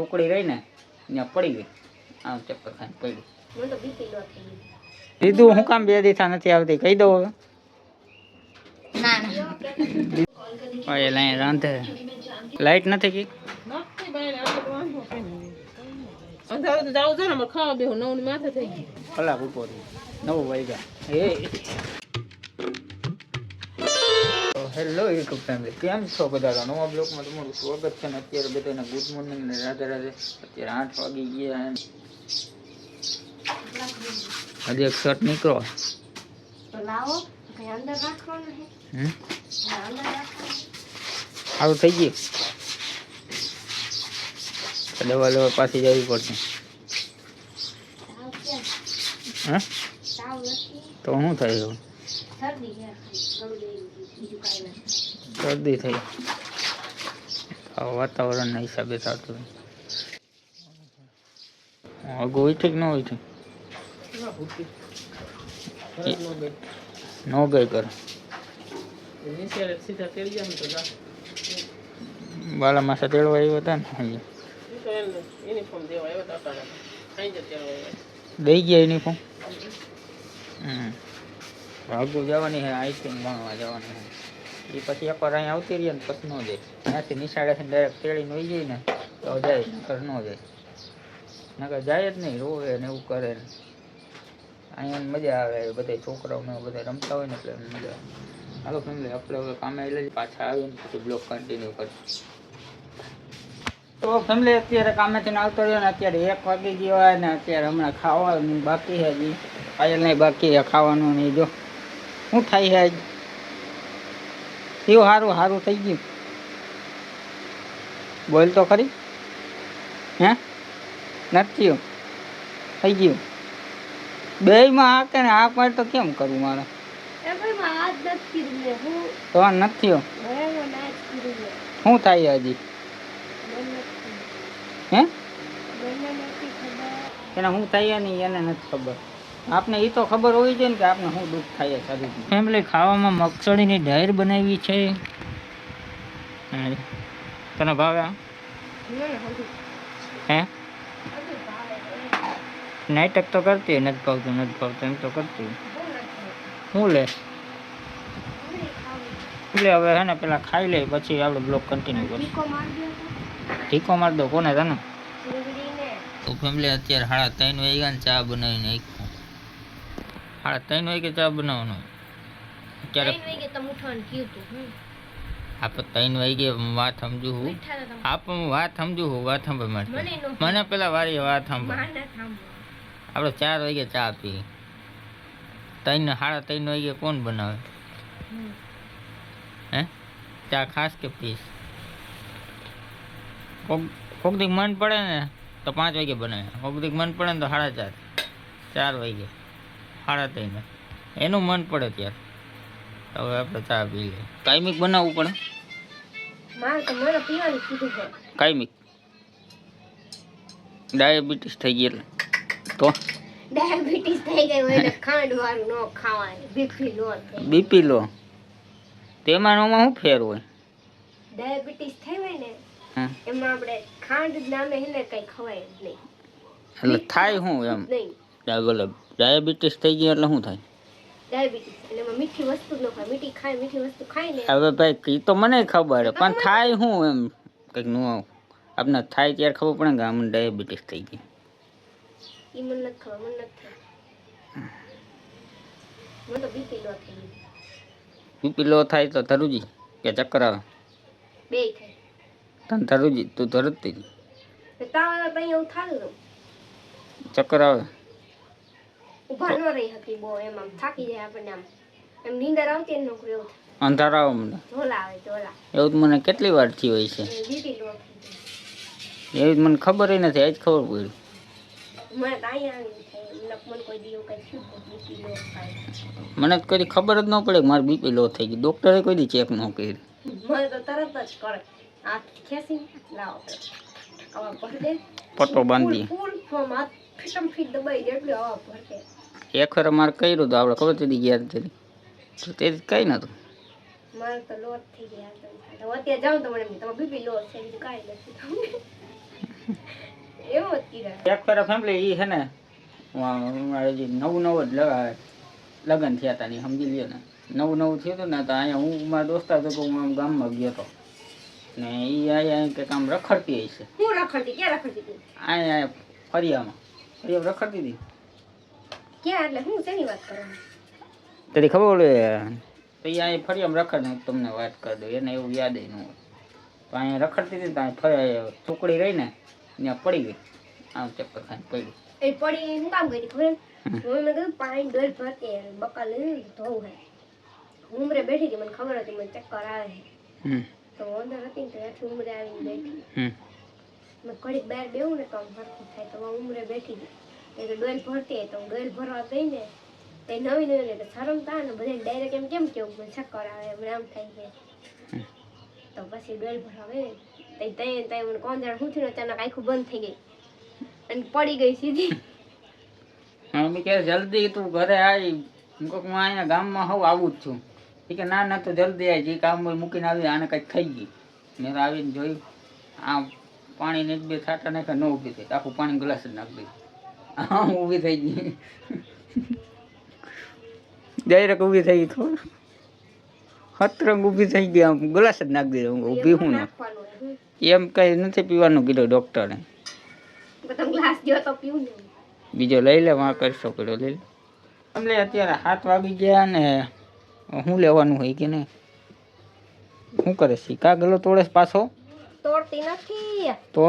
ટુકડી રહી ને ત્યાં પડી ગઈ, આમ ચક્કર ખાઈને પડી. મને તો બીપી લો થઈ ગઈ. દીધું હું કામ 2 દિવસ નથી આવતી, કહી દઉં હવે. ના ના ઓય લાઈ રાંધે લાઈટ નથી કી નથી બાય આપણે તો વાંધો કઈ નહીં. અંધારું તો જાવું છે ને, અમારે ખાવા બેહું 9 ની માથે થઈ ગઈ. કલાક ઉપર 9 વાગ્યા. હેલો યુટ્યુબ ફેમિલી, કેમ છો બધા? નવા બ્લોગમાં તમારું સ્વાગત છે. ને અત્યારે બધાને ગુડ મોર્નિંગ ને રાધે રાધે. અત્યારે 8 વાગી ગયા. હજી એક શર્ટ નીકળો તો લાવો કઈ અંદર રાખવાનું છે. અંદર રાખવાનું સારું થઈ ગયું. દવા લેવા પાછી જવી પડશે. હા તાવ નથી, તો શું થયું? શરદી છે, બીજું કાંઈ નથી. શરદી થઈ, વાતાવરણના હિસાબે થતું. અગો હોય છે કે ન હોય છે? નો ગઈ કર બાલા માસા તેડવા આવ્યા હતા ને યુનિફોર્મ દેવા આવ્યા હતા. દઈ ગયા યુનિફોર્મ. આગળ જવાની હે, આઈ થિંક ભણવા જવાની હે. એ પછી એકવાર અહીંયા આવતી રહીએ ને પછી ન જાય. ત્યાંથી નિશાળેથી ડાયરેક્ટ તેડીને વહી જાય ને તો જાય, નકર ન જાય. નકર જાય જ નહીં, રોવે ને એવું કરે ને. અહીંયા મજા આવે, બધા છોકરાઓને બધા રમતા હોય ને એટલે મજા આવે. હાલો ફેમિલી, આપણે હવે કામે એટલે પાછા આવીને પછી બ્લોગ કન્ટિન્યુ કરીશું. તો ફેમિલી અત્યારે કામેથી આવતો રહ્યો ને અત્યારે 1 વાગી ગયો હોય ને અત્યારે હમણાં ખાવાનું બાકી છે. હજી પાયલ નહીં બાકી છે ખાવાનું. નહીં જો શું થાય છે આજ? એવું સારું સારું થઈ ગયું. બોલ તો ખરી. હે નથી થયું? થઈ ગયું બેયમાં. આ કે ને આ પાડ તો કેમ કરું મારે? એ ભાઈ માં હાથ નથી રે હું તો નથી થયો. બરાબર ના જ કીધું રે. શું થાય હજી? હે મને નથી ખબર એને શું થાય નહીં, એને નથી ખબર. આપને એ તો ખબર હોવી જોઈએ ને કે આપને શું દુઃખ થાય શરીર. ફેમિલી ખાવામાં મગસળીની ડાયર બનાવી છે. તને ભાવે? હે નાટક તો કરતી હોય, નથી ભાવતું નથી ભાવતું એમ તો કરતી હોય. શું લે એટલે હવે હે ને પેલા ખાઈ લે પછી આપણે બ્લોગ કન્ટિન્યુ કરીશું. ટીકો માર દે ઠીકો માર દો. કોને? તને? લીગડીને તો ફેમિલી અત્યારે 3:30 વાગ્યા ને ચા બનાવીને નાખ્યું. 3:30 વાગે ચા બનાવવાનો અત્યારે. 3 વાગે તો ઉઠવાનું કીધું તું. આપણે 3 વાગે વાત સમજુ હું. આપણે વાત સમજુ હું, વાત સાંભળ મારી. મને પેલા વારી વાત સાંભળ. આપણે 4 વાગે ચા પીએ. 3:30 વાગે કોણ બનાવે? હે ચા ખાસ કે પીસ? કોક દી મન પડે ને તો 5 વાગે બનાવે, કોક દી મન પડે ને તો 4:30, 4 વાગે, 3:30 એનું મન પડે ત્યારે. હવે આપણે ચા પી લઈએ. કાયમિક બનાવવું પડે. મારે તો મને પીવાનું કીધું છે. કાયમિક ડાયાબિટીસ થઈ ગઈ એટલે તો ડાયાબિટીસ થઈ ગઈ હોય એટલે ખાંડ વાળું ન ખાવાનું, બીપી લો થાય. બીપી લો તેમાં શું ફેર હોય? ડાયાબિટીસ થઈ હોય ને હા એમાં આપણે ખાંડ નામે હેને કઈ ખવાય જ નહીં. એટલે થાય શું એમ? નહીં ડાયાબિટીસ થઈ ગઈ એટલે શું થાય? ડાયાબિટીસ એટલે એમાં મીઠી વસ્તુ ન ખાય. મીઠી વસ્તુ ખાય ને હવે ભાઈ એ તો મને ખબર છે, પણ થાય શું એમ કંઈક નું આપણે થાય ત્યારે ખબર પડે કે આમને ડાયાબિટીસ થઈ ગઈ. ઈ મને નથી ખબર. મને તો બીપી લો થઈ ગઈ. બીપી લો થાય તો ધરુજી કે ચક્કર આવે? બે થાય. તને ધરુજી તું ધરતી જ. તાવ આવે તો અહીંયા હું થાલું ચક્કર આવે? ઉભા ન રહી હતી બહુ. એમ આમ થાકી જાય આપણને. આમ એમ નીંદર આવતી ને નોકરી એવું થાય. અંધારા આવે મને. ઝોલા આવે ઝોલા. એવું તો મને કેટલી વાર થયું હોય છે. બીપી લો થઈ ગઈ. એવી મને ખબર નથી, આજ ખબર પડી. મને તો અહીંયા આવી થાય. મને કોઈ દી એવું કઈ થયું બીપી લો થાય. મને તો કોઈ ખબર જ ન પડે કે મારી બીપી લો થઈ ગઈ. ડૉક્ટરે કોઈ દી ચેક ન કરી. મને તો તરત જ કરે. હાથ ખેંચી લાવો આવા ભર દે. પટ્ટો બાંધી ફૂલ ફોર્મ હાથ ફીટમ ફીટ દબાઈ દે એટલે આવા ભર દે. એક વાર મારે કર્યું તો આપણે ખબર હતી ગયા હતી તો તે કઈ નતું. મારે તો લોટ થઈ ગયા તો અત્યારે જાઉં તો મને તમારે બીપી લો છે બીજું કાંઈ નથી. એવું જ કીધા એક ફેરા ફેમિલી એ છે ને મારે જે નવું જ લગ્ન થયા હતા ને સમજી લ્યો ને નવું થયું હતું ને તો અહીંયા હું મારા દોસ્તાર તો હું ગામમાં ગયો હતો ને એ અહીંયા કંઈક આમ રખડતી હશે હું રખડતી ક્યાં રખડતી હતી અહીંયા ફરિયામાં રખડતી હતી ક્યાં એટલે હું શેની વાત કરો તને ખબર ઓલે તો એ અહીંયા ફરિયામાં રખડ તમને વાત કરી દઉં એને એવું યાદ ન હોય તો અહીંયા રખડતી હતી ને ત્યાં ટુકડી રહી ને ત્યાં પડી ગઈ આમ ચક્કર ખાઈને પડી એ પડી હું કામ કરી ખબર હું મેં કીધું પાણી ડોલ ભરતી બકા લઈને ધોવું હે હું ઉમરે બેઠી હતી મને ખબર હતી મને ચક્કર આવે છે તો અંદર હતી ને તો એથી ઉમરે આવીને બેઠી મેં ઘડીક બહાર બેવું ને તો આમ હરખું થાય તો હું ઉમરે બેઠી હતી તો ડોલ ભરતી તો હું ડોલ ભરવા ગઈ ને તે નવી તો શરમતા ને બધા ડાયરેક્ટ કેમ કેવું મને ચક્કર આવે આમ થાય છે તો પછી ડોલ ભરવા ગઈ ને ત્યાં મને કોણ જાણ શું થયું અચાનક આખું બંધ થઈ ગઈ અને પડી ગઈ સીધી મમ્મી કે જલ્દી તું ઘરે આવી હું કહું હું અહીંયા ગામમાં હોઉં આવું જ છું એ કે ના તો જલ્દી આવી જે કામ હોય મૂકીને આવી આને કંઈક થઈ ગઈ મેં તો આવીને જોયું આમ પાણીને એક બે છાંટા નાખ્યા ન ઊભી થઈ આખું પાણી ગ્લાસ જ નાખી દીધું આમ ઊભી થઈ ગઈ ડાયરેક્ટ ઊભી થઈ ગઈ ખબર હતરંગ ઊભી થઈ ગઈ આમ ગ્લાસ જ નાખી દીધો હું ઊભી હું ને એમ કંઈ નથી પીવાનું કીધું ડૉક્ટરે બીજો લઈ લે વાં કરશો કીધો લઈ લે એટલે અત્યારે 7 વાગી ગયા ને શું લેવાનું હોય કે નહીં શું કરે છે કા ગલો તોડે પાછો તોડતી નથી તો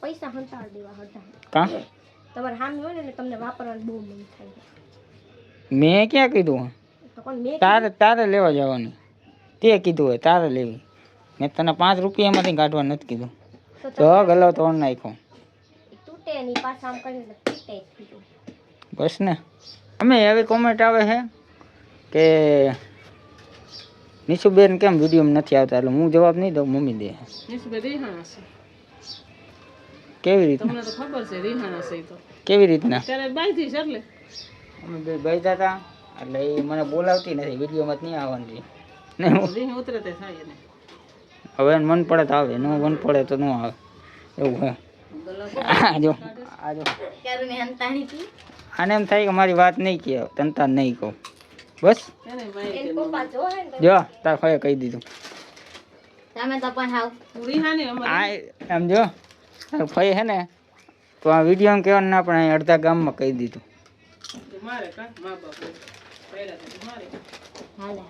પૈસા હંતાડ દેવા હતા કા તમારે સામે હોય ને તમને વાપરવાનું બહુ મન થાય મેં ક્યાં કીધું તો કોણ મેં તારે લેવા જવાની તે કીધું હોય તારે લેવી મેં તને 5 રૂપિયામાંથી કાઢવા નથી કીધું તો ગલો તોડ નાખ્યો તૂટે ની પાછા આમ કરીને તૂટે જ બસ ને અમે એવી કોમેન્ટ આવે છે કે નિશુબેન કેમ વિડીયોમાં નથી આવતા એટલે હું જવાબ નહીં દઉં મમ્મી દે કેવી રીતના તમને તો ખબર છે રિહાણા છે તો કેવી રીતના ત્યારે બાઈથી છે એટલે અમે બે ગઈ હતા એટલે એ મને બોલાવતી નથી વિડીયોમાં જ નહીં આવવાની ને રીહ ઉતરે તે થાય ને હવે એને મન પડે તો આવે ન મન પડે તો ન આવે એવું હે આજો આને એમ થાય કે મારી વાત નહીં કહે તનતા નહીં કહું બસ જો તાર ફાય કહી દીધું તમે તો પણ હાવ રીહાને આ એમ જો તાર ફાય હે ને તો આ વિડીયો કહેવાનું ના પણ અહીં અડધા ગામમાં કહી દીધું મારે કા મા બાપ પહેલા તો મારે હાલે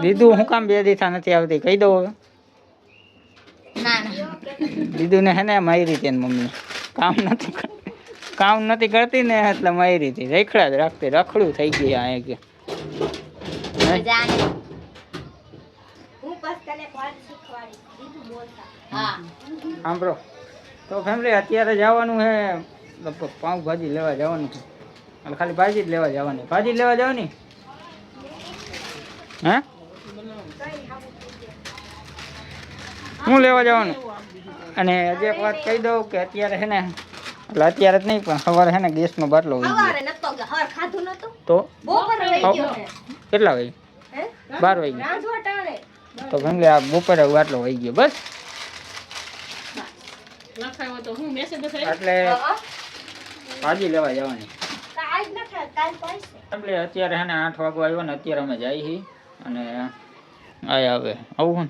દીધું હું કામ 2 દિવસા નથી આવતી કહી દઉં હવે ના ના દીધું ને હે ને મારી તેને મમ્મી કામ નથી કરતી ને એટલે મારી હતી રેખડા જ રાખતી રખડું થઈ ગઈ આ કે સાંભળો તો ફેમિલી અત્યારે જવાનું છે લગભગ પાઉંભાજી લેવા જવાનું છે એટલે ખાલી ભાજી જ લેવા જવાની ભાજી જ લેવા જવાની હે હું લેવા જવાનું અને હજી એક વાત કહી દઉં કે અત્યારે છે ને એટલે અત્યારે જ નહીં પણ સવારે છે ને ગેસનો બાટલો હોય તો કેટલા વાગે 12 વાગે તો ફેમિલી આ બપોરે બાટલો વહી ગયો બસ લખાયો તો હું મેસેજ બતાવ્યો એટલે ભાજી લેવા જવાની એટલે અત્યારે છે ને 8 વાગવા આવ્યો ને અત્યારે અમે જઈએ છીએ અને આ આવે આવું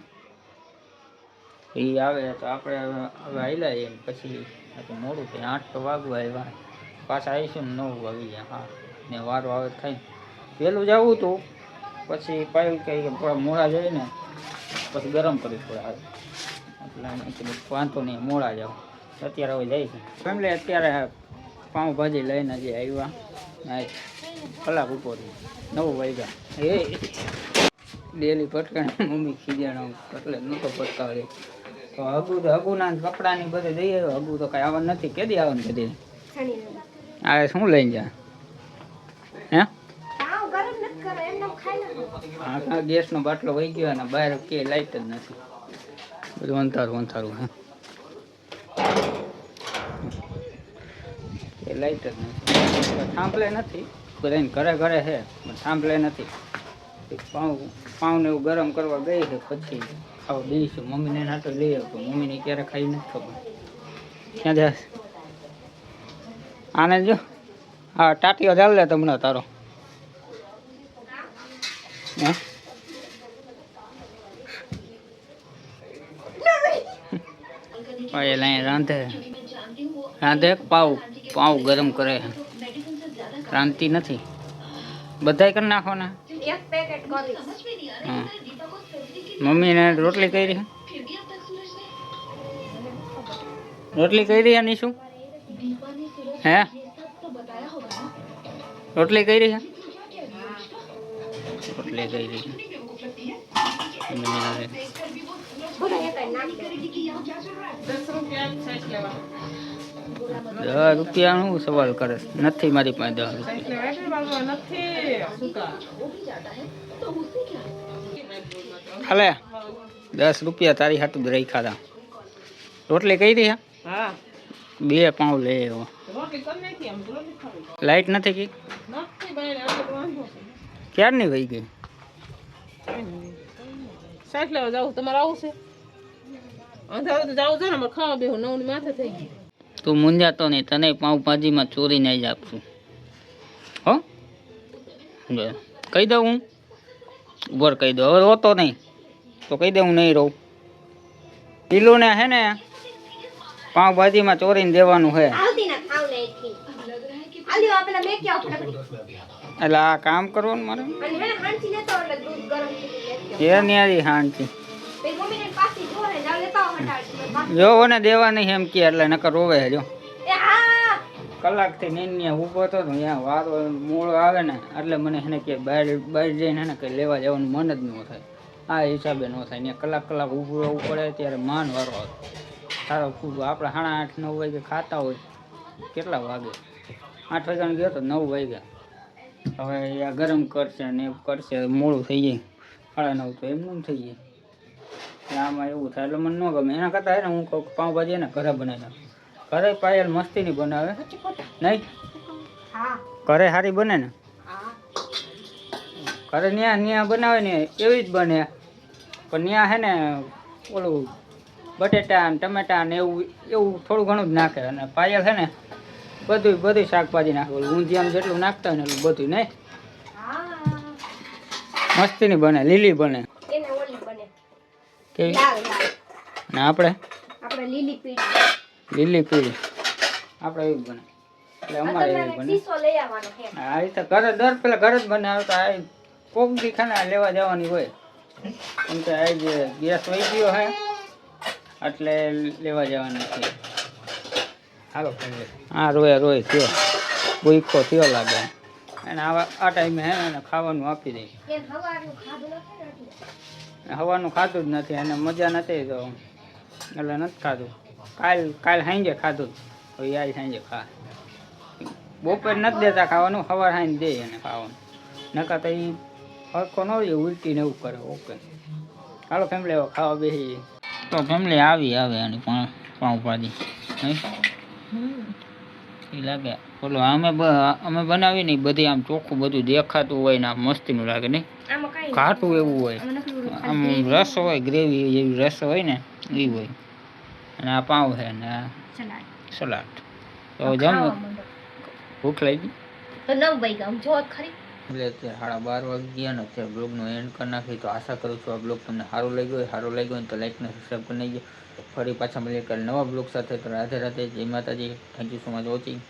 એ આવે તો આપણે હવે આવેલા જઈએ પછી મોડું થાય 8 તો વાગવા આવ્યા પાછા આવીશું ને 9 વાગી જાય હા ને વારો આવે થાય વહેલું જવું હતું પછી પાયું કે થોડા મોડા જઈએ ને પછી ગરમ કરી થોડા આવે એટલે અમે કીધું વાંધો નહીં મોડા જાવ અત્યારે હવે જઈશું ફેમિલી અત્યારે પાઉંભાજી લઈને જે આવ્યા કલાક ઉપર 9 વાગ્યા એ ડેલી પટકાને મમ્મી ખીજાણા એટલે નહોતો પટકાવે તો હગુના કપડાની બધે જઈ આવ્યો હગુ તો કાંઈ આવવાનું નથી કેદી આવવાનું કદી આ શું લઈને જા હે હા ગેસનો બાટલો વહી ગયો અને બહાર કે લાઈટ જ નથી બધું અંધારું હે એ લાઈટ જ નથી થાંભલે નથી બધાને ઘરે છે પણ થાંભલે નથી પાઉં ને એવું ગરમ કરવા ગઈ છે પછી ખાવા દઈશું મમ્મીને નાટો લઈ આવતો મમ્મીને ક્યારે ખાઈ નથી ખબર ક્યાં જાય આને જો હા ટાટીઓ ચાલ લે તમને તારો હે પાયલ અહીં રાંધે રાંધે પાવ પાવ ગરમ કરે રાંધતી નથી બધાય કરી નાખો ને એક પેકેટ કરી હા મમ્મીને રોટલી કરી રોટલી કરી નીશું હે રોટલી કરી છે રોટલી કરી રૂપિયાનું સવાલ કરે નથી મારી પાસે 10 રૂપિયા હાલે 10 રૂપિયા તારી હાટું જ રાખ્યા હતા રોટલી કરી છે હા 2 પાઉં લે એવો લાઈટ નથી કી ક્યારની વહી ગઈ સાઈડ લેવા જાવ તમારે આવું છે અંધારું તો જાવું છે ને અમારે ખાવા બેહું 9 ની માથે થઈ ગઈ તું મૂંઝાતો નહીં તને પાઉંભાજીમાં ચોરીને જ આપશું હો કહી દઉં હું ઉભર કહી દઉં હવે રોતો નહીં તો કહી દઉં હું નહીં રહું પીલું ને હે ને પાઉંભાજીમાં ચોરીને દેવાનું છે આવતી ના ખાવ ને એકથી આલ્યો આપેલા મે ક્યાં ફટાફટ એટલે આ કામ કરવાનું મારે અને હે ને હાંચી લેતો એટલે દૂધ ગરમ થઈ કે ન્યારી હાંચી બે મમ્મીને પાછી જોરે ના લેતા હટાડ જો ને દેવા નહીં એમ કે એટલે નકર રોવે જો એ હા કલાકથી નીને ઊભો હતો ને ત્યાં વારો મોડો આવે ને એટલે મને એને કે બહાર જઈને એને કંઈ લેવા જવાનું મન જ ન થાય આ હિસાબે ન થાય ત્યાં કલાક ઊભું રહેવું પડે ત્યારે માન વારો આવે સારો ખૂબ આપણે 8:30 9 વાગે ખાતા હોય કેટલા વાગે 8 વાગ્યાને ગયો તો 9 વાગ્યા હવે આ ગરમ કરશે ને એવું કરશે મોડું થઈ જાય 9:30 તો એમનું થઈ જાય આમાં એવું થાય એટલે મને ન ગમે એના કરતાં ને હું કહું પાઉંભાજી ને ઘરે બનાવી નાખું ઘરે પાયલ મસ્તીની બનાવે નહીં હા ઘરે સારી બને ને હા ઘરે ન્યા બનાવે ને એવી જ બને પણ ન્યા હે ને ઓલું બટેટા ને ટમેટા ને એવું થોડું ઘણું જ નાખે અને પાયલ છે ને બધું શાકભાજી નાખે ઓલું ઊંધિયામાં જેટલું નાખતા હોય ને એટલું બધું નહીં હા મસ્તીની બને લીલી બને એને ઓલી બને કેવી લાલ લાલ ને આપણે લીલી પીળી પીળી આપણે એવી બને એટલે અમારે એવી બને શીશો લઈ આવવાનો છે આ રીતે ઘરે દર પેલા ઘરે જ બનાવે તો આ કોક દી ખાને લેવા જવાની હોય કેમ કે આ જે ગેસ વહી ગયો હે એટલે લેવા જવાની છે હાલો હા રોય થયો ભૂખો થયો લાગે અને આ ટાઈમે હે ને ખાવાનું આપી દઈ કે હવારનું ખાધું નથી ને હવાનું ખાધું જ નથી અને મજા નથી તો એટલે નથી ખાધું કાલ સાંજે ખાધું હવે યાર સાંજે ખા બપોર નથી દેતા ખાવાનું સવાર સાંજે દે એને ખાવાનું નકા તો એ હરખો ન હોય ઉલટી ને એવું કરે ઓકે હાલો ફેમિલી હવે ખાવા બેસી તો ફેમિલી આવે એની પાઉંભાજી એ લાગે બોલો અમે બનાવી ને બધી આમ ચોખ્ખું બધું દેખાતું હોય ને આમ મસ્તીનું લાગે નહીં આમાં કાઈ ઘાટું એવું હોય આમ રસ હોય ગ્રેવી જેવી રસ હોય ને એ હોય અને આ પાઉં છે ને આ સલાડ તો જમ ભૂખ લાગી તો 9 વાગ્યા આમ જો ખરી એટલે અત્યારે 12:30 વાગી ગયા ને અત્યારે બ્લોગનો એન્ડ કરી નાખી તો આશા કરું છું આ બ્લોગ તમને સારું લાગ્યો હોય તો લાઈક ને સબસ્ક્રાઈબ કરી નાખજો ફરી પાછા મળીએ કાલે નવા બ્લોગ સાથે તો રાધે રાધે જય માતાજી thank you so much watching